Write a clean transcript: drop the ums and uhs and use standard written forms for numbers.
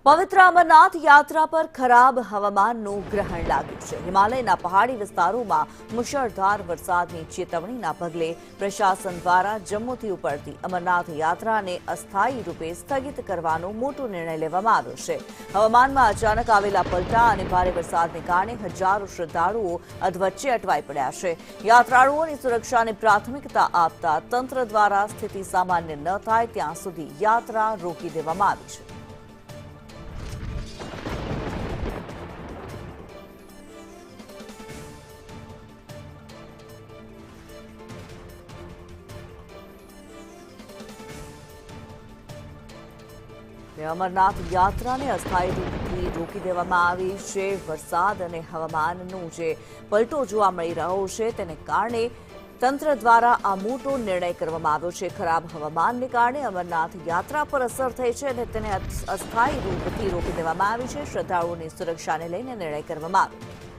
પવિત્ર અમરનાથ યાત્રા પર ખરાબ હવામાનનું ગ્રહણ લાગ્યું છે। હિમાલયના પહાડી વિસ્તારોમાં મુશળધાર વરસાદની ચેતવણીના પગલે પ્રશાસન દ્વારા જમ્મુથી ઉપડતી અમરનાથ યાત્રાને અસ્થાયી રૂપે સ્થગિત કરવાનો મોટો નિર્ણય લેવામાં આવ્યો છે। હવામાનમાં અચાનક આવેલા પલટા અને ભારે વરસાદને કારણે હજારો શ્રદ્ધાળુઓ અધવચ્ચે અટવાઈ પડ્યા છે। યાત્રાળુઓની સુરક્ષાને પ્રાથમિકતા આપતા તંત્ર દ્વારા સ્થિતિ સામાન્ય ન થાય ત્યાં સુધી યાત્રા રોકી દેવામાં આવી છે। અમરનાથ યાત્રાને અસ્થાયી રૂપથી રોકી દેવામાં આવી છે। વરસાદ અને હવામાનનું જે પલટો જોવા મળી રહ્યો છે તેને કારણે તંત્ર દ્વારા આ મોટો નિર્ણય કરવામાં આવ્યો છે। ખરાબ હવામાનને કારણે અમરનાથ યાત્રા પર અસર થઈ છે અને તેને અસ્થાયી રૂપથી રોકી દેવામાં આવી છે। શ્રદ્ધાળુઓની સુરક્ષાને લઈને નિર્ણય કરવામાં આવ્યો।